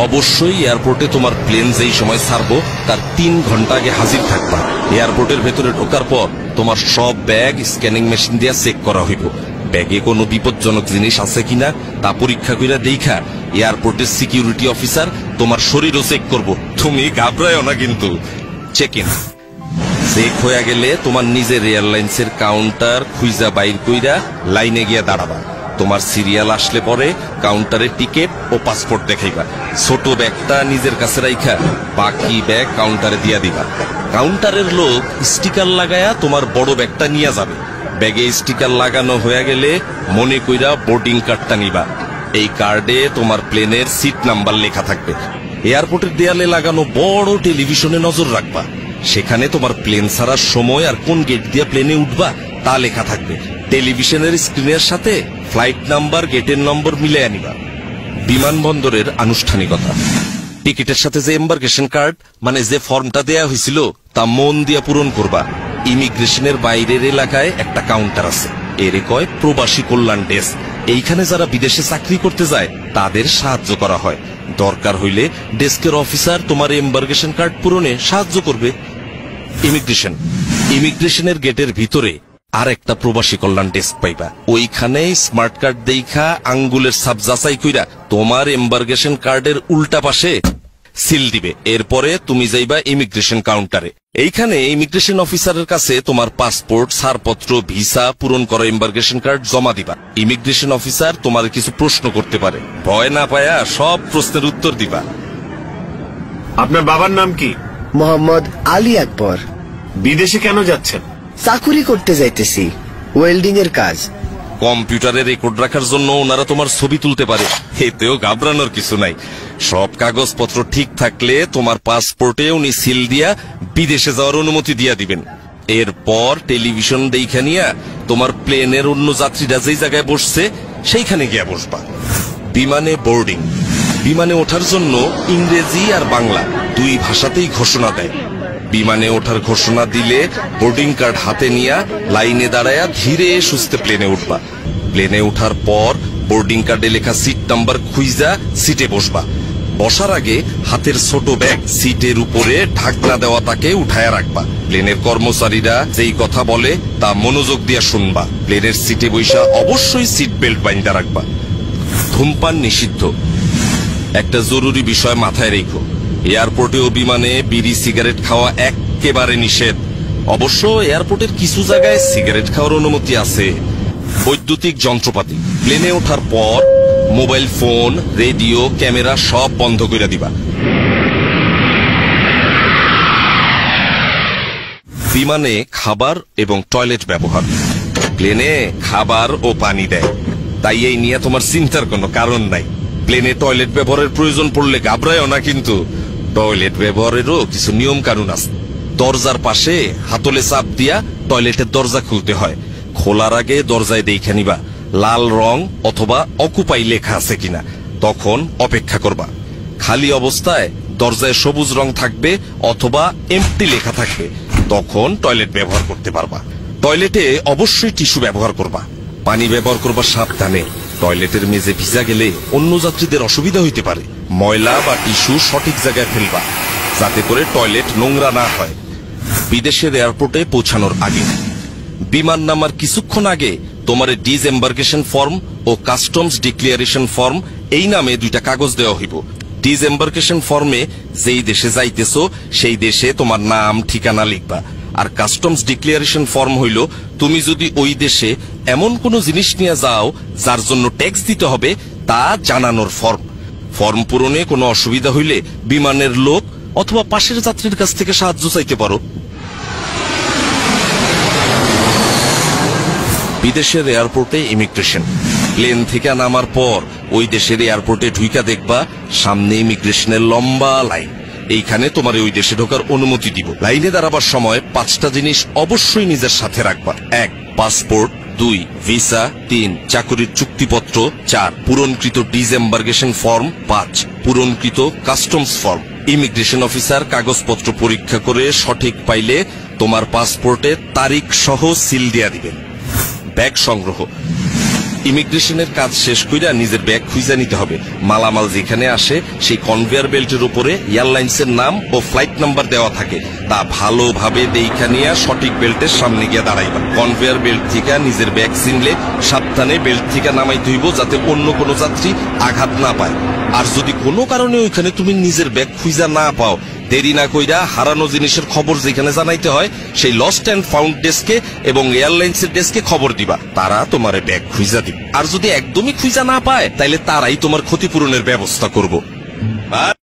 অবশ্যই এয়ারপোর্টে তোমার প্লেন যেই সময় ছাড়বো তার 3 ঘন্টা আগে হাজির থাকবা। এয়ারপোর্টের ভেতরে ঢোকার পর তোমার সব ব্যাগ স্ক্যানিং মেশিন দিয়ে চেক করা হইব। ব্যাগে কোনো বিপজ্জনক জিনিস আছে কিনা তা পরীক্ষা কইরা দেখা এয়ারপোর্টের সিকিউরিটি অফিসার তোমার শরীরও চেক করব। তুমি ঘাবড়ায়ও না কিন্তু। চেক ইন চেক হয়ে গেলে তোমার নিজের এয়ারলাইন্সের কাউন্টার খুঁজা বাইর কইরা লাইনে গিয়া দাঁড়াবা। তোমার সিরিয়াল আসলে পরে কাউন্টারে টিকেট ও পাসপোর্ট দেখাইবা। ছোট ব্যাগটা নিজের কাছে রাইখা বাকি ব্যাগ কাউন্টারে দিয়া দিবা। কাউন্টারের লোক স্টিকার লাগায়া তোমার বড় ব্যাগটা নিয়ে যাবে। ব্যাগে স্টিকার লাগানো হয়ে গেলে মনে কইরা বোর্ডিং কার্ডটা নিবা। এই কার্ডে তোমার প্লেনের সিট নাম্বার লেখা থাকবে। এয়ারপোর্টের দেয়ালে লাগানো বড় টেলিভিশনে নজর রাখবা। সেখানে তোমার প্লেন ছাড়ার সময় আর কোন গেট দিয়ে প্লেনে উঠবা তা লেখা থাকবে। টেলিভিশনের স্ক্রিনের সাথে ফ্লাইট নাম্বার গেটের নম্বর মিলে আনিবা। বিমানবন্দরের আনুষ্ঠানিকতা। টিকিটের সাথে যে এম্বার্কেশন কার্ড মানে যে ফর্মটা দেয়া হয়েছিল তা মন দিয়া পূরণ করবা। ইমিগ্রেশনের বাইরের এলাকায় একটা কাউন্টার আছে, এরে কয় প্রবাসী কল্যাণ ডেস্ক। এইখানে যারা বিদেশে চাকরি করতে যায় তাদের সাহায্য করা হয়। দরকার হইলে ডেস্কের অফিসার তোমার এম্বার্কেশন কার্ড পূরণে সাহায্য করবে। ইমিগ্রেশনের গেটের ভিতরে আর একটা প্রবাসী কল্যাণ ডেস্ক পাইবা। ওইখানে স্মার্ট কার্ড দেখা আঙ্গুলের ছাপ যাচাই কইরা তোমার এম্বার্কেশন কার্ডের উল্টা পাশে সিল দিবে। এরপরে তুমি যাইবা ইমিগ্রেশন কাউন্টারে। এইখানে ইমিগ্রেশন অফিসারের কাছে তোমার পাসপোর্ট, ছাড়পত্র, ভিসা, পূরণ করা এম্বার্কেশন কার্ড জমা দিবা। ইমিগ্রেশন অফিসার তোমার কিছু প্রশ্ন করতে পারে, ভয় না পায়া সব প্রশ্নের উত্তর দিবা। আপনার বাবার নাম কি? মোহাম্মদ আলী আকবর। বিদেশে কেন যাচ্ছেন? চাকুরি করতে যাইতেছি, ওয়েল্ডিং এর কাজ। কম্পিউটারে রেকর্ড রাখার জন্য ওনারা তোমার ছবি তুলতে পারে, এতেও ঘাবড়ানোর কিছু নাই। সব কাগজপত্র ঠিক থাকলে তোমার পাসপোর্টে উনি সিল দিয়া বিদেশে যাওয়ার অনুমতি দিয়া দিবেন। এরপর টেলিভিশন দেখা নিয়া তোমার প্লেনের অন্য যাত্রীরা যেই জায়গায় বসছে সেইখানে গিয়া বসবা। বিমানে বোর্ডিং। বিমানে ওঠার জন্য ইংরেজি আর বাংলা দুই ভাষাতেই ঘোষণা দেয়। বিমানে ওঠার ঘোষণা দিলে বোর্ডিং কার্ড হাতে নিয়া লাইনে দাঁড়ায়া ধীরে সুস্থে প্লেনে উঠবা। প্লেনে ওঠার পর বোর্ডিং কার্ডে লেখা সিট নাম্বার খুঁজা সিটে বসবা। বসার আগে হাতের ছোট ব্যাগ সিটের উপরে ঢাকনা দেওয়া তাকে উঠায়া রাখবা। প্লেনের কর্মচারীরা যেই কথা বলে তা মনোযোগ দিয়া শুনবা। প্লেনের সিটে বৈশা অবশ্যই সিট বেল্ট বাইন্ধা রাখবা। ধূমপান নিষিদ্ধ। একটা জরুরি বিষয় মাথায় রেখো, এয়ারপোর্টে ও বিমানে বিড়ি সিগারেট খাওয়া একেবারে নিষেধ। অবশ্য এয়ারপোর্টের কিছু জায়গায় সিগারেট খাওয়ার অনুমতি আছে। বৈদ্যুতিক যন্ত্রপাতি। প্লেনে ওঠার পর মোবাইল ফোন, রেডিও, ক্যামেরা সব বন্ধ করে দিবা। বিমানে খাবার এবং টয়লেট ব্যবহার। প্লেনে খাবার ও পানি দেয়, তাই এই নিয়ে তোমার চিন্তার কোনো কারণ নাই। প্লেনে টয়লেট ব্যবহারের প্রয়োজন পড়লে ঘাবড়ায়ও না কিন্তু। টয়লেট ব্যবহারেরও কিছু নিয়ম কানুন আছে। দরজার পাশে হাতলে চাপ দিয়া টয়লেটের দরজা খুলতে হয়। খোলার আগে দরজায় দেখে নিবা লাল রং অথবা অকুপাই লেখা আছে কিনা, তখন অপেক্ষা করবা। খালি অবস্থায় দরজায় সবুজ রং থাকবে অথবা এমটি লেখা থাকবে, তখন টয়লেট ব্যবহার করতে পারবা। টয়লেটে অবশ্যই টিস্যু ব্যবহার করবা। পানি ব্যবহার করবা সাবধানে। টয়লেটের মেঝে ভিজা গেলে অন্য যাত্রীদের অসুবিধা হইতে পারে। ময়লা বা টিস্যু সঠিক জায়গায় ফেলবা যাতে করে টয়লেট নোংরা না হয়। বিদেশের এয়ারপোর্টে পৌঁছানোর আগে বিমান নামার কিছুক্ষণ আগে তোমার ডিসএম্বার্কেশন ফর্ম ও কাস্টমস ডিক্লারেশন ফর্ম এই নামে দুইটা কাগজ দেওয়া হইব। ডিসএম্বার্কেশন ফর্মে যেই দেশে যাইতেছো সেই দেশে তোমার নাম ঠিকানা লিখবা, আর কাস্টমস ডিক্লারেশন ফর্ম হইল তুমি যদি ওই দেশে এমন কোনো জিনিস নিয়ে যাও যার জন্য ট্যাক্স দিতে হবে তা জানানোর ফর্ম। ফর্ম পূরণে কোনো অসুবিধা হইলে বিমানের লোক অথবা পাশের যাত্রীর কাছ থেকে সাহায্য চাইতে পারো। বিদেশের এয়ারপোর্টে ইমিগ্রেশন। প্লেন থেকে নামার পর ওই দেশের এয়ারপোর্টে ঢুইকা দেখবা সামনে ইমিগ্রেশনের লম্বা লাইন। এইখানে তোমার ওই দেশে ঢোকার অনুমতি দিব। লাইনে দাঁড়াবার সময় 5টা জিনিস অবশ্যই নিজের সাথে রাখবা। 1 পাসপোর্ট, 2 ভিসা, 3 চাকরির চুক্তিপত্র, 4 পূরণকৃত ডিসএম্বার্কেশন ফর্ম, 5 পূরণকৃত কাস্টমস ফর্ম। ইমিগ্রেশন অফিসার কাগজপত্র পরীক্ষা করে সঠিক পাইলে তোমার পাসপোর্টে তারিখ সহ সিল দিয়া দিবেন। ব্যাগ সংগ্রহ। ইমিগ্রেশনের কাজ শেষ কইরা নিজের ব্যাগ খুঁজে নিতে হবে। মালামাল যেখানে আসে সেই কনভেয়ার বেল্টের উপরে এয়ারলাইন্সের নাম ও ফ্লাইট নাম্বার দেওয়া থাকে, তা ভালোভাবে দেখা নিয়ে সঠিক বেল্টের সামনে গিয়ে দাঁড়াইবা। কনভেয়ার বেল্ট থেকে নিজের ব্যাগ চিনলে সাবধানে বেল্ট থেকে নামাইতে হইব, যাতে অন্য কোনো যাত্রী আঘাত না পায়। আর যদি কোনো কারণে ওইখানে তুমি নিজের ব্যাগ খুঁজা না পাও, দেরি না কইরা হারানো জিনিসের খবর যেখানে জানাইতে হয় সেই লস্ট অ্যান্ড ফাউন্ড ডেস্কে এবং এয়ারলাইন্সের ডেস্কে খবর দিবা, তারা তোমার ব্যাগ খুঁজা দিবে। আর যদি একদমই খুঁজা না পায়, তাইলে তারাই তোমার ক্ষতিপূরণের ব্যবস্থা করব।